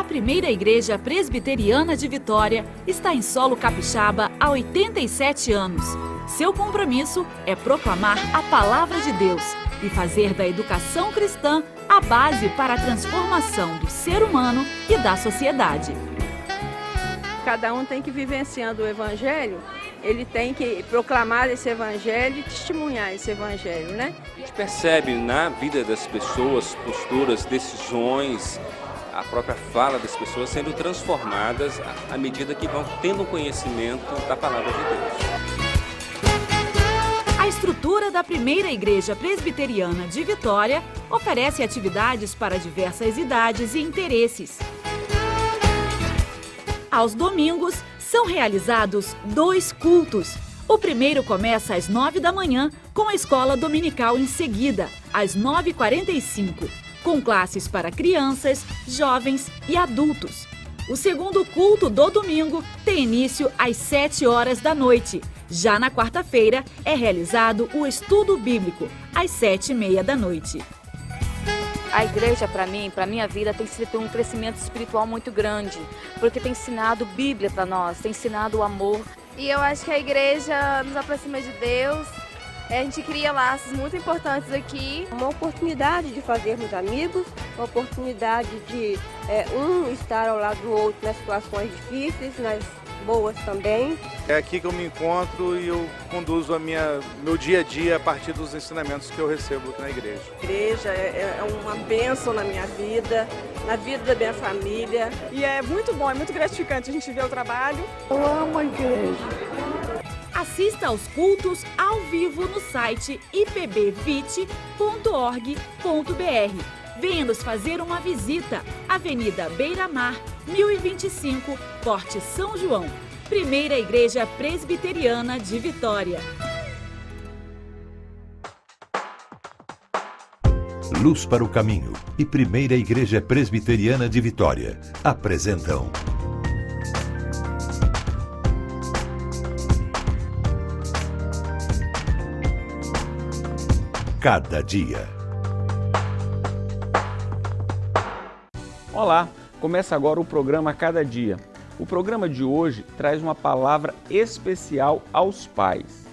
primeira igreja presbiteriana de Vitória está em solo capixaba há 87 anos. Seu compromisso é proclamar a palavra de Deus e fazer da educação cristã a base para a transformação do ser humano e da sociedade. Cada um tem que vivenciando o evangelho, ele tem que proclamar esse evangelho e testemunhar esse evangelho, né? A gente percebe na vida das pessoas, posturas, decisões, a própria fala das pessoas sendo transformadas à medida que vão tendo conhecimento da palavra de Deus. A estrutura da primeira igreja presbiteriana de Vitória oferece atividades para diversas idades e interesses. Aos domingos, são realizados 2 cultos. O primeiro começa às 9 da manhã, com a escola dominical em seguida, às 9h45, com classes para crianças, jovens e adultos. O segundo culto do domingo tem início às 7 horas da noite. Já na quarta-feira, é realizado o estudo bíblico, às 7h30 da noite. A igreja, para mim, para a minha vida, tem sido um crescimento espiritual muito grande, porque tem ensinado Bíblia para nós, tem ensinado o amor. E eu acho que a igreja nos aproxima de Deus, a gente cria laços muito importantes aqui. Uma oportunidade de fazermos amigos, uma oportunidade de um estar ao lado do outro nas situações difíceis, nas boas também. É aqui que eu me encontro e eu conduzo meu dia a dia a partir dos ensinamentos que eu recebo aqui na igreja. A igreja é uma bênção na minha vida, na vida da minha família. E é muito bom, é muito gratificante a gente ver o trabalho. Eu amo a igreja. Assista aos cultos ao vivo no site ipbvite.org.br. Venha nos fazer uma visita. Avenida Beira Mar, 1025, Forte São João. Primeira Igreja Presbiteriana de Vitória. Luz para o Caminho e Primeira Igreja Presbiteriana de Vitória apresentam Cada Dia. Olá, começa agora o programa Cada Dia. O programa de hoje traz uma palavra especial aos pais.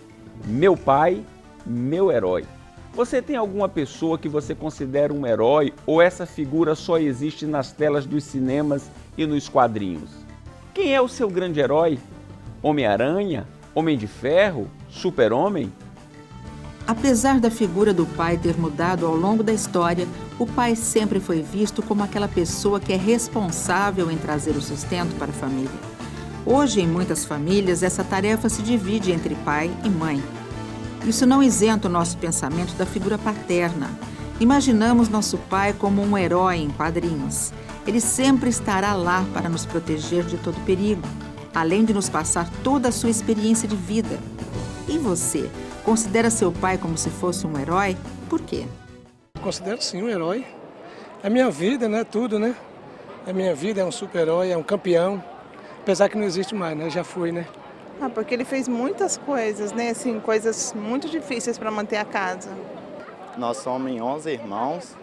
Meu pai, meu herói. Você tem alguma pessoa que você considera um herói ou essa figura só existe nas telas dos cinemas e nos quadrinhos? Quem é o seu grande herói? Homem-Aranha? Homem de Ferro? Super-Homem? Apesar da figura do pai ter mudado ao longo da história, o pai sempre foi visto como aquela pessoa que é responsável em trazer o sustento para a família. Hoje, em muitas famílias, essa tarefa se divide entre pai e mãe. Isso não isenta o nosso pensamento da figura paterna. Imaginamos nosso pai como um herói em quadrinhos. Ele sempre estará lá para nos proteger de todo perigo, além de nos passar toda a sua experiência de vida. E você? Considera seu pai como se fosse um herói? Por quê? Considero sim um herói. É minha vida, né? Tudo, né? É minha vida, é um super-herói, é um campeão. Apesar que não existe mais, né? Já foi, né? Porque ele fez muitas coisas, né? Assim, coisas muito difíceis para manter a casa. Nós somos 11 irmãos.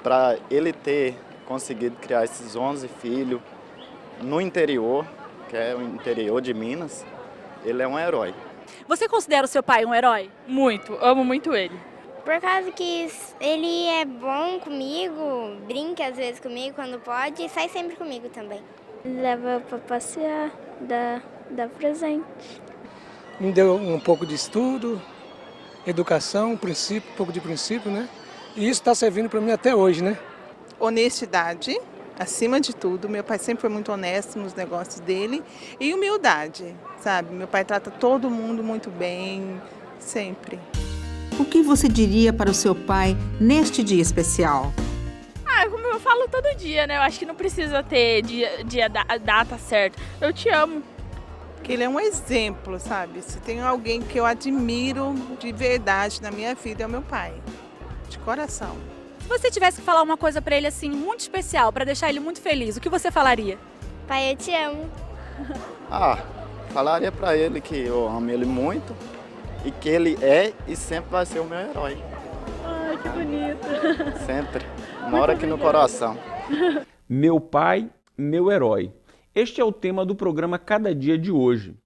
Para ele ter conseguido criar esses 11 filhos no interior, que é o interior de Minas, ele é um herói. Você considera o seu pai um herói? Muito, amo muito ele. Por causa que ele é bom comigo, brinca às vezes comigo quando pode e sai sempre comigo também. Leva para passear, dá presente. Me deu um pouco de estudo, educação, princípio, um pouco de princípio, né? E isso está servindo para mim até hoje, né? Honestidade, acima de tudo. Meu pai sempre foi muito honesto nos negócios dele. E humildade, sabe? Meu pai trata todo mundo muito bem, sempre. O que você diria para o seu pai neste dia especial? Como eu falo todo dia, né? Eu acho que não precisa ter data certa. Eu te amo. Que ele é um exemplo, sabe? Se tem alguém que eu admiro de verdade na minha vida, é o meu pai. De coração. Se você tivesse que falar uma coisa para ele assim, muito especial, para deixar ele muito feliz, o que você falaria? Pai, eu te amo. Falaria para ele que eu amo ele muito e que ele é e sempre vai ser o meu herói. Ai, que bonito. Sempre. Mora aqui no coração. Meu pai, meu herói. Este é o tema do programa Cada Dia de hoje.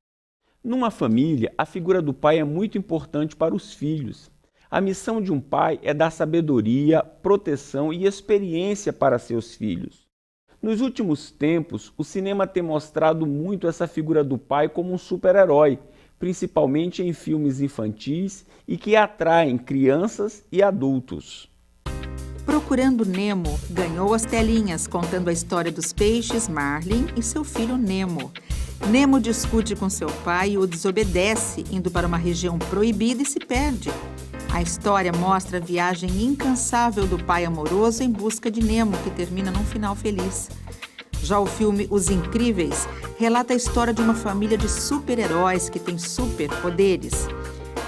Numa família, a figura do pai é muito importante para os filhos. A missão de um pai é dar sabedoria, proteção e experiência para seus filhos. Nos últimos tempos, o cinema tem mostrado muito essa figura do pai como um super-herói, principalmente em filmes infantis e que atraem crianças e adultos. Procurando Nemo ganhou as telinhas contando a história dos peixes Marlin e seu filho Nemo. Nemo discute com seu pai e o desobedece, indo para uma região proibida e se perde. A história mostra a viagem incansável do pai amoroso em busca de Nemo, que termina num final feliz. Já o filme Os Incríveis relata a história de uma família de super-heróis que tem superpoderes.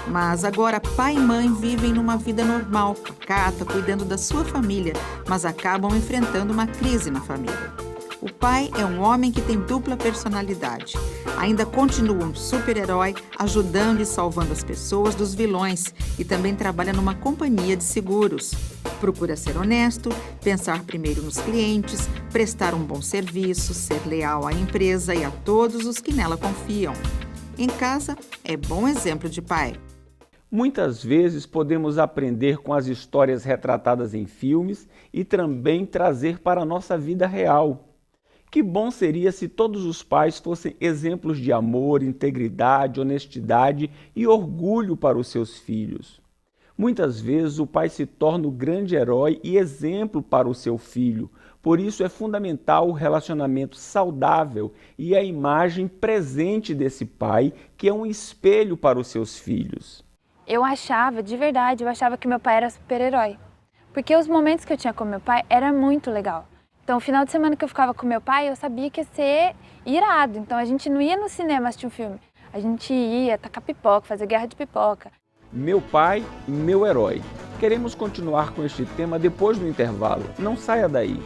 Mas agora pai e mãe vivem numa vida normal, pacata, cuidando da sua família, mas acabam enfrentando uma crise na família. O pai é um homem que tem dupla personalidade. Ainda continua um super-herói, ajudando e salvando as pessoas dos vilões e também trabalha numa companhia de seguros. Procura ser honesto, pensar primeiro nos clientes, prestar um bom serviço, ser leal à empresa e a todos os que nela confiam. Em casa, é bom exemplo de pai. Muitas vezes podemos aprender com as histórias retratadas em filmes e também trazer para a nossa vida real. Que bom seria se todos os pais fossem exemplos de amor, integridade, honestidade e orgulho para os seus filhos. Muitas vezes o pai se torna o grande herói e exemplo para o seu filho. Por isso é fundamental o relacionamento saudável e a imagem presente desse pai, que é um espelho para os seus filhos. Eu achava, de verdade, que meu pai era super-herói. Porque os momentos que eu tinha com meu pai era muito legal. Então, o final de semana que eu ficava com meu pai, eu sabia que ia ser irado. Então, a gente não ia no cinema assistir um filme. A gente ia tacar pipoca, fazer guerra de pipoca. Meu pai, meu herói. Queremos continuar com este tema depois do intervalo. Não saia daí.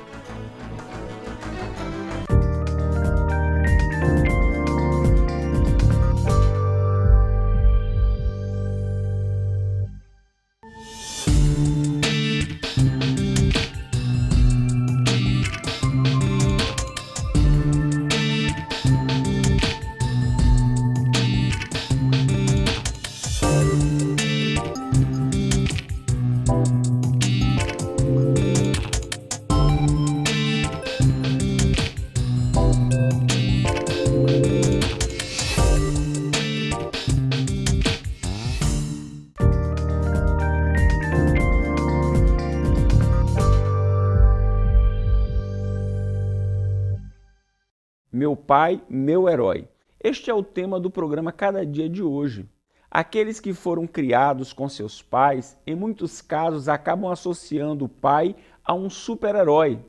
Meu pai, meu herói. Este é o tema do programa Cada Dia de hoje. Aqueles que foram criados com seus pais, em muitos casos, acabam associando o pai a um super-herói.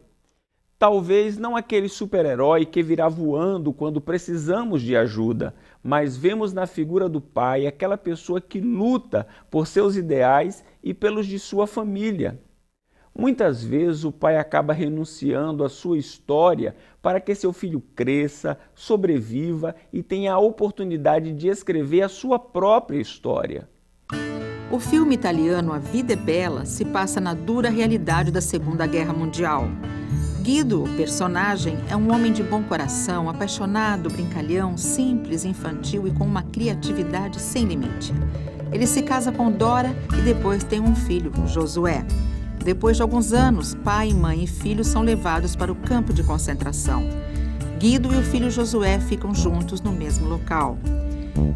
Talvez não aquele super-herói que virá voando quando precisamos de ajuda, mas vemos na figura do pai aquela pessoa que luta por seus ideais e pelos de sua família. Muitas vezes o pai acaba renunciando à sua história para que seu filho cresça, sobreviva e tenha a oportunidade de escrever a sua própria história. O filme italiano A Vida é Bela se passa na dura realidade da Segunda Guerra Mundial. Guido, o personagem, é um homem de bom coração, apaixonado, brincalhão, simples, infantil e com uma criatividade sem limite. Ele se casa com Dora e depois tem um filho, Josué. Depois de alguns anos, pai, mãe e filho são levados para o campo de concentração. Guido e o filho Josué ficam juntos no mesmo local.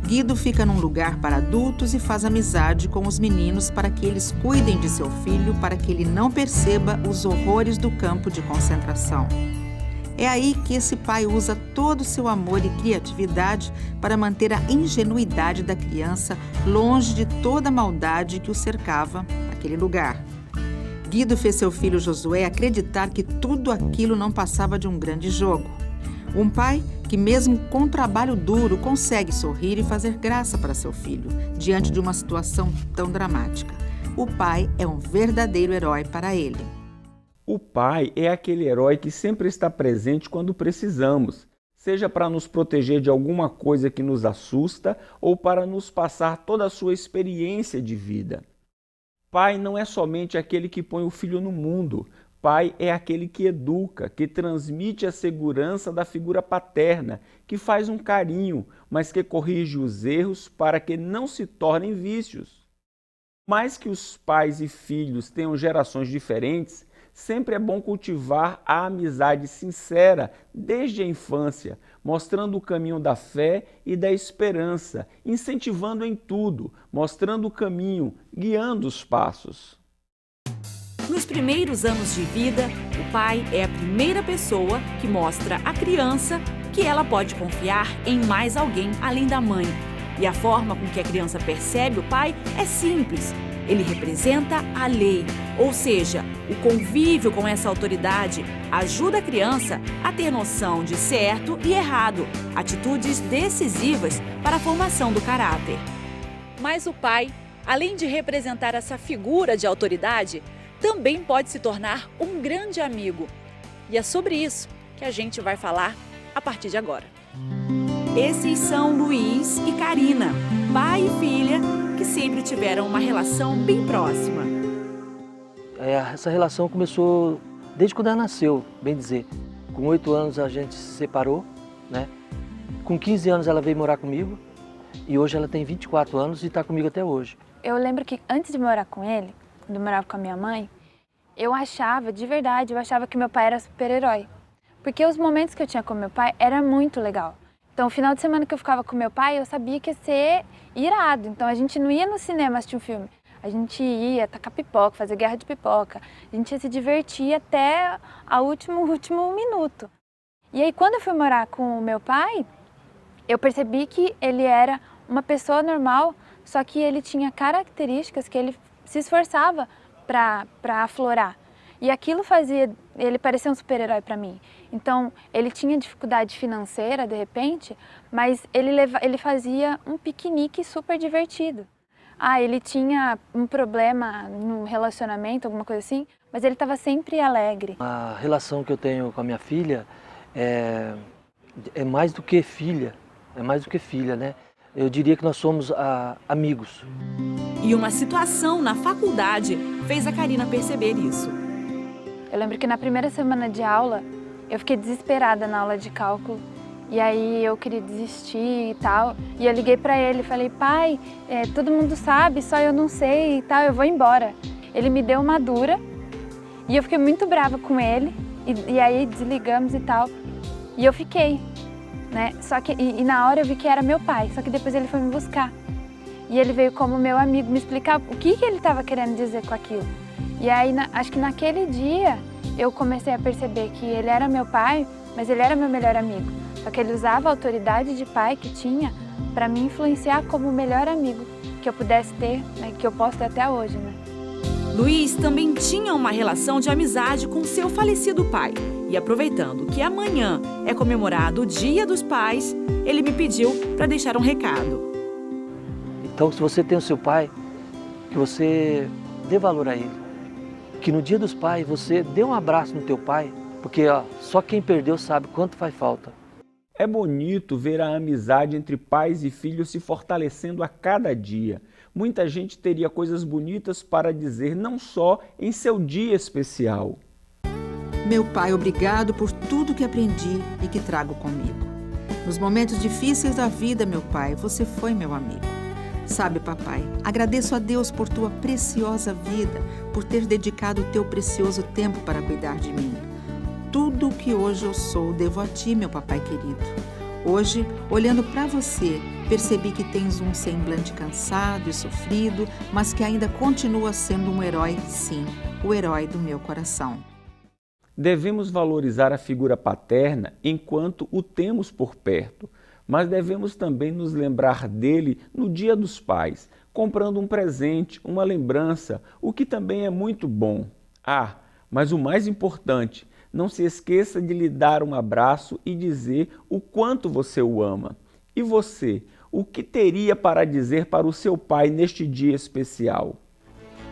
Guido fica num lugar para adultos e faz amizade com os meninos para que eles cuidem de seu filho, para que ele não perceba os horrores do campo de concentração. É aí que esse pai usa todo o seu amor e criatividade para manter a ingenuidade da criança longe de toda a maldade que o cercava naquele lugar. Guido fez seu filho Josué acreditar que tudo aquilo não passava de um grande jogo. Um pai que, mesmo com trabalho duro, consegue sorrir e fazer graça para seu filho, diante de uma situação tão dramática. O pai é um verdadeiro herói para ele. O pai é aquele herói que sempre está presente quando precisamos, seja para nos proteger de alguma coisa que nos assusta ou para nos passar toda a sua experiência de vida. Pai não é somente aquele que põe o filho no mundo. pai é aquele que educa, que transmite a segurança da figura paterna, que faz um carinho, mas que corrige os erros para que não se tornem vícios. Mais que os pais e filhos tenham gerações diferentes, sempre é bom cultivar a amizade sincera desde a infância, mostrando o caminho da fé e da esperança, incentivando em tudo, mostrando o caminho, guiando os passos. Nos primeiros anos de vida, o pai é a primeira pessoa que mostra à criança que ela pode confiar em mais alguém além da mãe. E a forma com que a criança percebe o pai é simples. Ele representa a lei, ou seja, o convívio com essa autoridade ajuda a criança a ter noção de certo e errado, atitudes decisivas para a formação do caráter. Mas o pai, além de representar essa figura de autoridade, também pode se tornar um grande amigo. E é sobre isso que a gente vai falar a partir de agora. Esses são Luiz e Karina, pai e filha, que sempre tiveram uma relação bem próxima. Essa relação começou desde quando ela nasceu, bem dizer. Com 8 anos a gente se separou, né? Com 15 anos ela veio morar comigo e hoje ela tem 24 anos e está comigo até hoje. Eu lembro que antes de morar com ele, quando eu morava com a minha mãe, eu achava, de verdade, eu achava que meu pai era super-herói. Porque os momentos que eu tinha com meu pai era muito legal. Então, o final de semana que eu ficava com meu pai, eu sabia que ia ser irado. Então, a gente não ia no cinema assistir um filme. A gente ia tacar pipoca, fazer guerra de pipoca. A gente ia se divertir até o último minuto. E aí, quando eu fui morar com o meu pai, eu percebi que ele era uma pessoa normal, só que ele tinha características que ele se esforçava para aflorar. E aquilo fazia ele parecer um super-herói para mim. Então, ele tinha dificuldade financeira, de repente, mas ele fazia um piquenique super divertido. Ele tinha um problema no relacionamento, alguma coisa assim, mas ele estava sempre alegre. A relação que eu tenho com a minha filha é mais do que filha, né? Eu diria que nós somos amigos. E uma situação na faculdade fez a Karina perceber isso. Eu lembro que na primeira semana de aula, eu fiquei desesperada na aula de cálculo. E aí eu queria desistir e tal. E eu liguei pra ele e falei, pai, todo mundo sabe, só eu não sei e tal, eu vou embora. Ele me deu uma dura e eu fiquei muito brava com ele. E aí desligamos e tal. E eu fiquei, né? Só que, e na hora eu vi que era meu pai, só que depois ele foi me buscar. E ele veio como meu amigo me explicar o que ele estava querendo dizer com aquilo. E aí, acho que naquele dia, eu comecei a perceber que ele era meu pai, mas ele era meu melhor amigo. Só que ele usava a autoridade de pai que tinha para me influenciar como o melhor amigo que eu pudesse ter, né, que eu posso ter até hoje, né? Luiz também tinha uma relação de amizade com seu falecido pai. E aproveitando que amanhã é comemorado o Dia dos Pais, ele me pediu para deixar um recado. Então, se você tem o seu pai, que você dê valor a ele. Que no Dia dos Pais você dê um abraço no teu pai, porque só quem perdeu sabe quanto faz falta. É bonito ver a amizade entre pais e filhos se fortalecendo a cada dia. Muita gente teria coisas bonitas para dizer, não só em seu dia especial. Meu pai, obrigado por tudo que aprendi e que trago comigo. Nos momentos difíceis da vida, meu pai, você foi meu amigo. Sabe, papai, agradeço a Deus por tua preciosa vida, por ter dedicado o teu precioso tempo para cuidar de mim. Tudo o que hoje eu sou, devo a ti, meu papai querido. Hoje, olhando para você, percebi que tens um semblante cansado e sofrido, mas que ainda continua sendo um herói, sim, o herói do meu coração. Devemos valorizar a figura paterna enquanto o temos por perto, mas devemos também nos lembrar dele no Dia dos Pais, comprando um presente, uma lembrança, o que também é muito bom. Mas o mais importante, não se esqueça de lhe dar um abraço e dizer o quanto você o ama. E você, o que teria para dizer para o seu pai neste dia especial?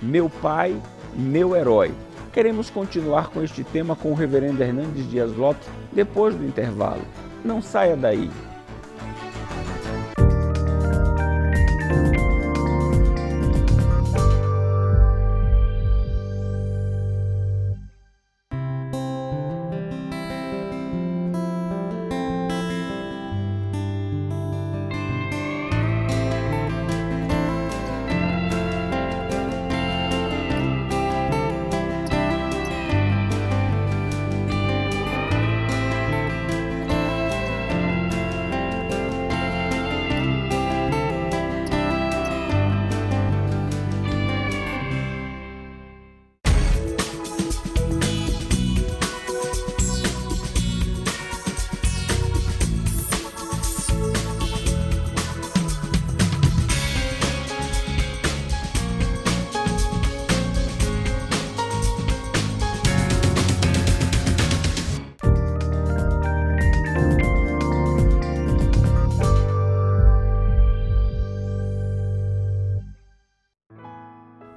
Meu pai, meu herói. Queremos continuar com este tema com o reverendo Hernandes Dias Lopes depois do intervalo. Não saia daí.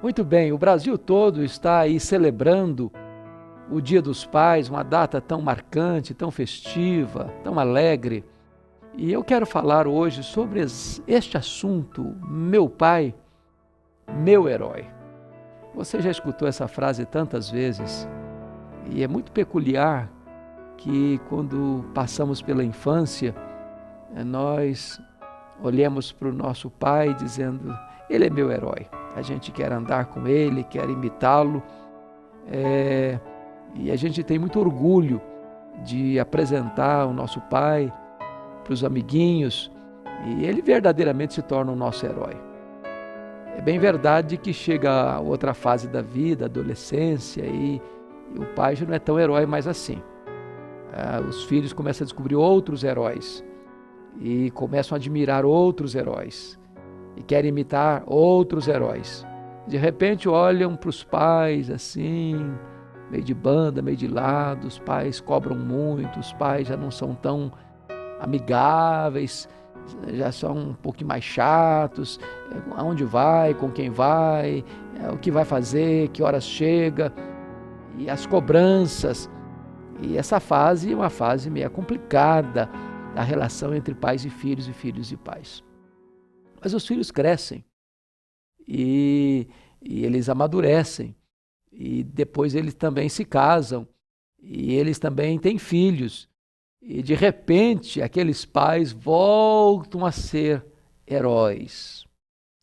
Muito bem, o Brasil todo está aí celebrando o Dia dos Pais, uma data tão marcante, tão festiva, tão alegre. E eu quero falar hoje sobre este assunto, meu pai, meu herói. Você já escutou essa frase tantas vezes e é muito peculiar que quando passamos pela infância, nós olhamos para o nosso pai dizendo, ele é meu herói. A gente quer andar com ele, quer imitá-lo, e a gente tem muito orgulho de apresentar o nosso pai para os amiguinhos, e ele verdadeiramente se torna o nosso herói. É bem verdade que chega a outra fase da vida, a adolescência, e o pai já não é tão herói mais assim. Os filhos começam a descobrir outros heróis, e começam a admirar outros heróis, e querem imitar outros heróis. De repente olham para os pais assim, meio de banda, meio de lado, os pais cobram muito, os pais já não são tão amigáveis, já são um pouquinho mais chatos, aonde vai, com quem vai, o que vai fazer, que horas chega, e as cobranças. E essa fase é uma fase meio complicada da relação entre pais e filhos e pais. Mas os filhos crescem e eles amadurecem e depois eles também se casam e eles também têm filhos. E de repente aqueles pais voltam a ser heróis.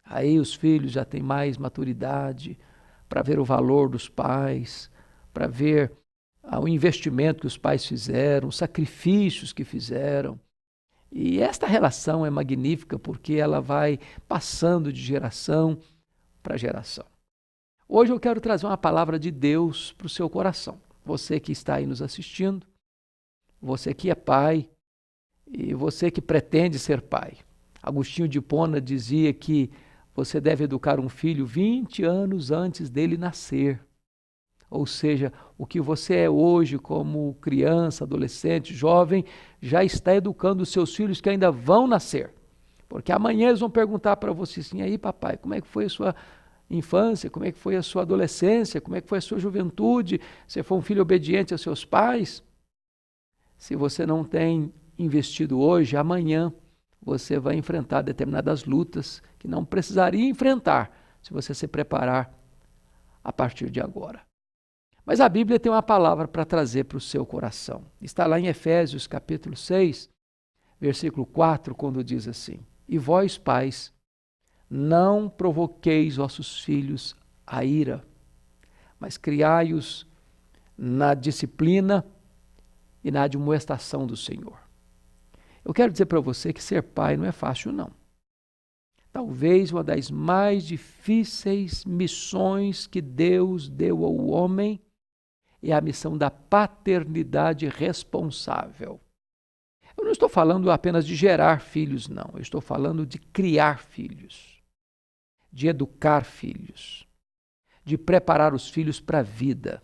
Aí os filhos já têm mais maturidade para ver o valor dos pais, para ver o investimento que os pais fizeram, os sacrifícios que fizeram. E esta relação é magnífica porque ela vai passando de geração para geração. Hoje eu quero trazer uma palavra de Deus para o seu coração. Você que está aí nos assistindo, você que é pai e você que pretende ser pai. Agostinho de Hipona dizia que você deve educar um filho 20 anos antes dele nascer. Ou seja, o que você é hoje como criança, adolescente, jovem, já está educando os seus filhos que ainda vão nascer. Porque amanhã eles vão perguntar para você assim, aí papai, como é que foi a sua infância, como é que foi a sua adolescência, como é que foi a sua juventude, você foi um filho obediente aos seus pais? Se você não tem investido hoje, amanhã você vai enfrentar determinadas lutas que não precisaria enfrentar se você se preparar a partir de agora. Mas a Bíblia tem uma palavra para trazer para o seu coração. Está lá em Efésios capítulo 6, versículo 4, quando diz assim, e vós, pais, não provoqueis vossos filhos a ira, mas criai-os na disciplina e na admoestação do Senhor. Eu quero dizer para você que ser pai não é fácil, não. Talvez uma das mais difíceis missões que Deus deu ao homem é a missão da paternidade responsável. Eu não estou falando apenas de gerar filhos, não. Eu estou falando de criar filhos, de educar filhos, de preparar os filhos para a vida,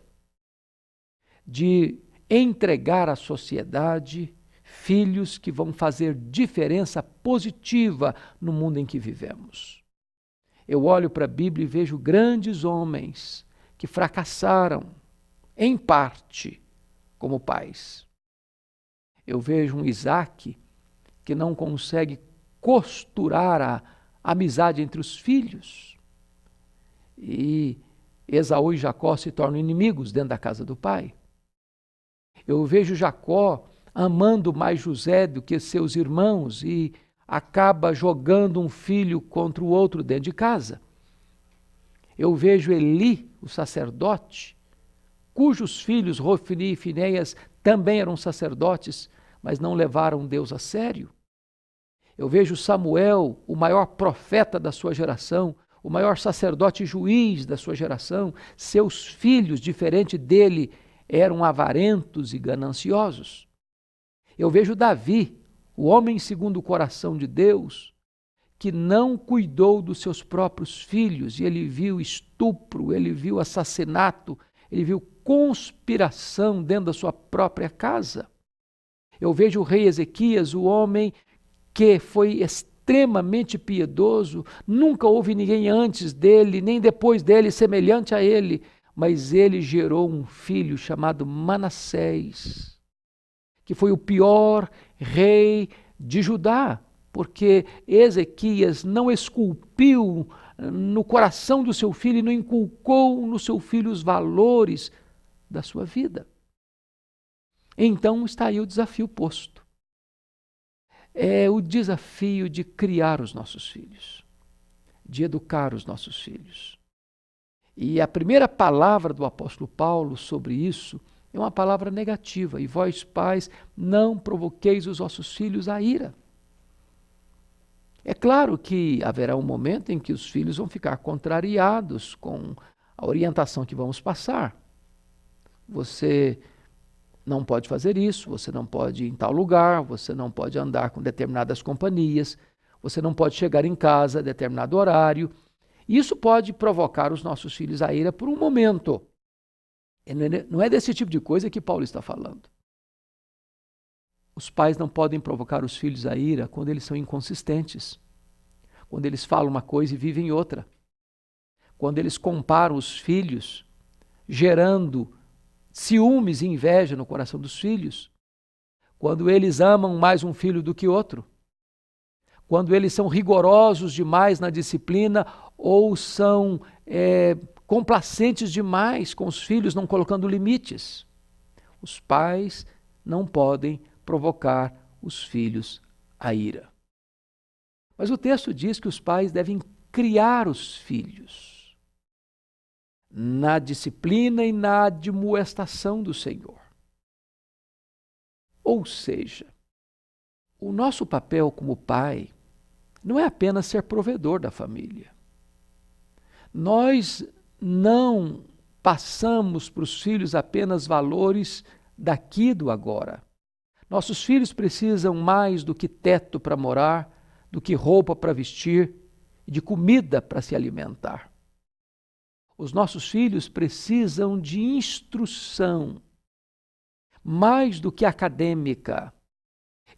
de entregar à sociedade filhos que vão fazer diferença positiva no mundo em que vivemos. Eu olho para a Bíblia e vejo grandes homens que fracassaram, em parte, como pais. Eu vejo um Isaac que não consegue costurar a amizade entre os filhos. E Esaú e Jacó se tornam inimigos dentro da casa do pai. Eu vejo Jacó amando mais José do que seus irmãos e acaba jogando um filho contra o outro dentro de casa. Eu vejo Eli, o sacerdote, cujos filhos, Rofni e Finéias, também eram sacerdotes, mas não levaram Deus a sério. Eu vejo Samuel, o maior profeta da sua geração, o maior sacerdote e juiz da sua geração, seus filhos, diferente dele, eram avarentos e gananciosos. Eu vejo Davi, o homem segundo o coração de Deus, que não cuidou dos seus próprios filhos, e ele viu estupro, ele viu assassinato, ele viu conspiração dentro da sua própria casa. Eu vejo o rei Ezequias, o homem que foi extremamente extremamente piedoso, nunca houve ninguém antes dele, nem depois dele semelhante a ele, mas ele gerou um filho chamado Manassés, que foi o pior rei de Judá, porque Ezequias não esculpiu no coração do seu filho e não inculcou no seu filho os valores da sua vida. Então está aí o desafio posto. É o desafio de criar os nossos filhos, de educar os nossos filhos. E a primeira palavra do apóstolo Paulo sobre isso é uma palavra negativa. E vós, pais, não provoqueis os vossos filhos à ira. É claro que haverá um momento em que os filhos vão ficar contrariados com a orientação que vamos passar. Você não pode fazer isso, você não pode ir em tal lugar, você não pode andar com determinadas companhias, você não pode chegar em casa a determinado horário. Isso pode provocar os nossos filhos à ira por um momento. Não é desse tipo de coisa que Paulo está falando. Os pais não podem provocar os filhos à ira quando eles são inconsistentes, quando eles falam uma coisa e vivem outra, quando eles comparam os filhos, gerando ciúmes e inveja no coração dos filhos, quando eles amam mais um filho do que outro, quando eles são rigorosos demais na disciplina ou são complacentes demais com os filhos, não colocando limites. Os pais não podem provocar os filhos à ira. Mas o texto diz que os pais devem criar os filhos na disciplina e na admoestação do Senhor. Ou seja, o nosso papel como pai não é apenas ser provedor da família. Nós não passamos para os filhos apenas valores daqui do agora. Nossos filhos precisam mais do que teto para morar, do que roupa para vestir e de comida para se alimentar. Os nossos filhos precisam de instrução, mais do que acadêmica.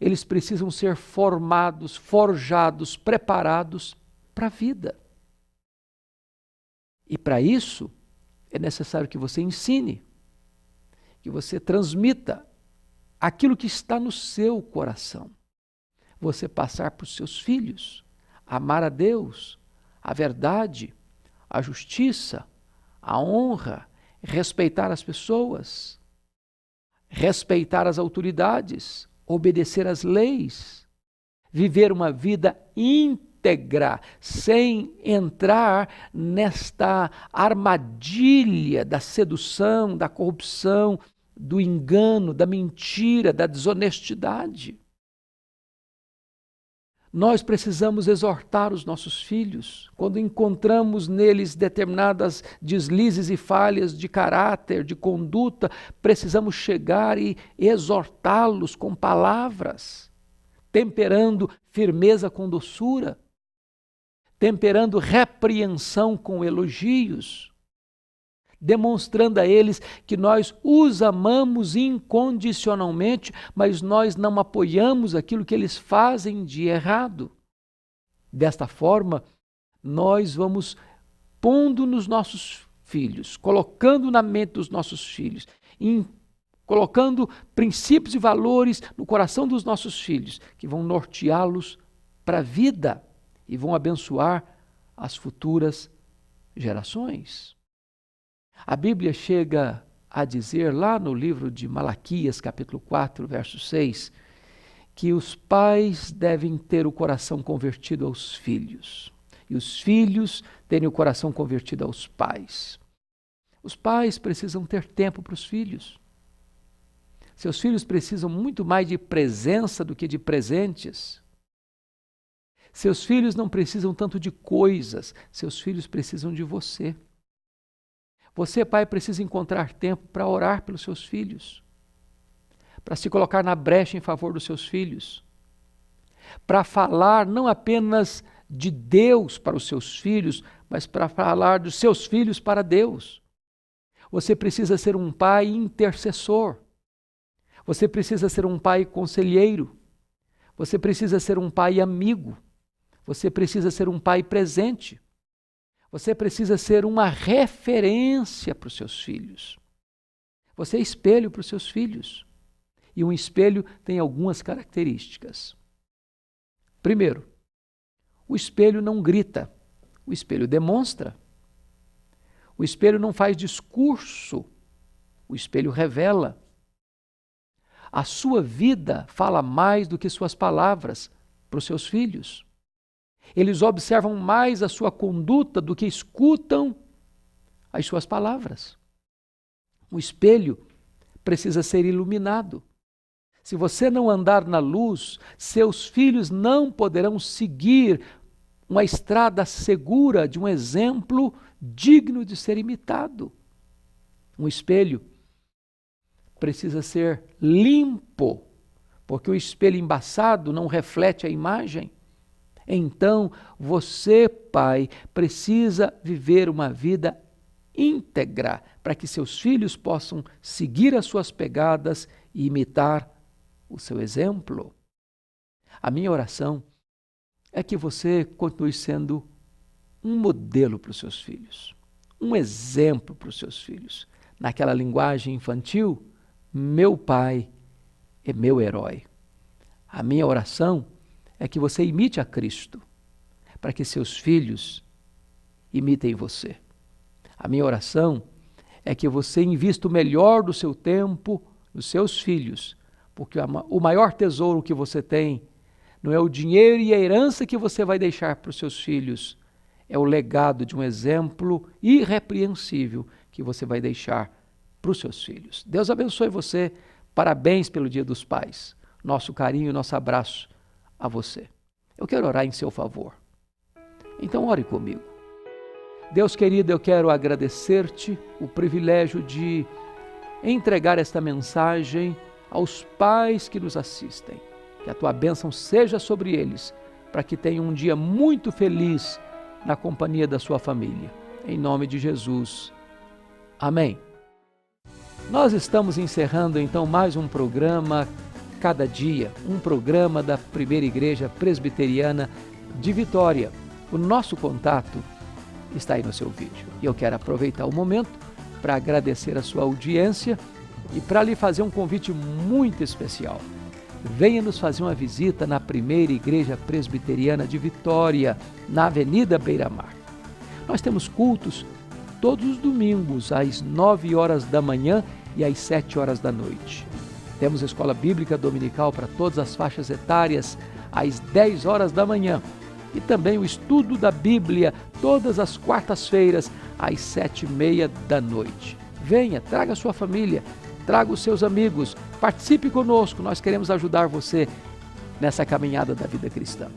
Eles precisam ser formados, forjados, preparados para a vida. E para isso, é necessário que você ensine, que você transmita aquilo que está no seu coração. Você passar para os seus filhos, amar a Deus, a verdade, a justiça, a honra, respeitar as pessoas, respeitar as autoridades, obedecer às leis, viver uma vida íntegra, sem entrar nesta armadilha da sedução, da corrupção, do engano, da mentira, da desonestidade. Nós precisamos exortar os nossos filhos quando encontramos neles determinadas deslizes e falhas de caráter, de conduta. Precisamos chegar e exortá-los com palavras, temperando firmeza com doçura, temperando repreensão com elogios, demonstrando a eles que nós os amamos incondicionalmente, mas nós não apoiamos aquilo que eles fazem de errado. Desta forma, nós vamos pondo nos nossos filhos, colocando na mente dos nossos filhos, colocando princípios e valores no coração dos nossos filhos, que vão norteá-los para a vida e vão abençoar as futuras gerações. A Bíblia chega a dizer lá no livro de Malaquias, capítulo 4, verso 6, que os pais devem ter o coração convertido aos filhos e os filhos terem o coração convertido aos pais. Os pais precisam ter tempo para os filhos. Seus filhos precisam muito mais de presença do que de presentes. Seus filhos não precisam tanto de coisas, seus filhos precisam de você. Você, pai, precisa encontrar tempo para orar pelos seus filhos, para se colocar na brecha em favor dos seus filhos, para falar não apenas de Deus para os seus filhos, mas para falar dos seus filhos para Deus. Você precisa ser um pai intercessor, você precisa ser um pai conselheiro, você precisa ser um pai amigo, Você precisa ser um pai presente. Você precisa ser uma referência para os seus filhos. Você é espelho para os seus filhos. E um espelho tem algumas características. Primeiro, o espelho não grita, o espelho demonstra. O espelho não faz discurso, o espelho revela. A sua vida fala mais do que suas palavras para os seus filhos. Eles observam mais a sua conduta do que escutam as suas palavras. O espelho precisa ser iluminado. Se você não andar na luz, seus filhos não poderão seguir uma estrada segura de um exemplo digno de ser imitado. Um espelho precisa ser limpo, porque o espelho embaçado não reflete a imagem. Então, você, pai, precisa viver uma vida íntegra para que seus filhos possam seguir as suas pegadas e imitar o seu exemplo. A minha oração é que você continue sendo um modelo para os seus filhos, um exemplo para os seus filhos. Naquela linguagem infantil, meu pai é meu herói. A minha oração é que você imite a Cristo, para que seus filhos imitem você. A minha oração é que você invista o melhor do seu tempo nos seus filhos, porque o maior tesouro que você tem não é o dinheiro e a herança que você vai deixar para os seus filhos, é o legado de um exemplo irrepreensível que você vai deixar para os seus filhos. Deus abençoe você. Parabéns pelo Dia dos Pais. Nosso carinho, nosso abraço a você. Eu quero orar em seu favor. Então ore comigo. Deus querido, eu quero agradecer-te o privilégio de entregar esta mensagem aos pais que nos assistem. Que a tua bênção seja sobre eles, para que tenham um dia muito feliz na companhia da sua família. Em nome de Jesus. Amém. Nós estamos encerrando então mais um programa Cada Dia, um programa da Primeira Igreja Presbiteriana de Vitória. O nosso contato está aí no seu vídeo. E eu quero aproveitar o momento para agradecer a sua audiência e para lhe fazer um convite muito especial. Venha nos fazer uma visita na Primeira Igreja Presbiteriana de Vitória, na Avenida Beira-Mar. Nós temos cultos todos os domingos, às 9 horas da manhã e às 7 horas da noite. Temos escola bíblica dominical para todas as faixas etárias, às 10 horas da manhã. E também o estudo da Bíblia, todas as quartas-feiras, às 7h30 da noite. Venha, traga a sua família, traga os seus amigos, participe conosco, nós queremos ajudar você nessa caminhada da vida cristã.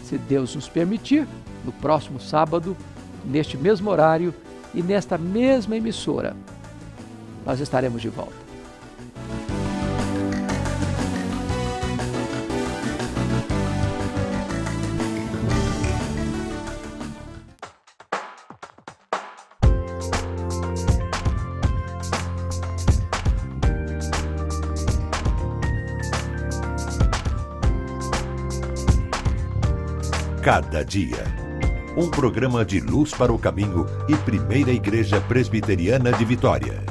Se Deus nos permitir, no próximo sábado, neste mesmo horário e nesta mesma emissora, nós estaremos de volta. Cada Dia. Um programa de luz para o caminho e Primeira Igreja Presbiteriana de Vitória.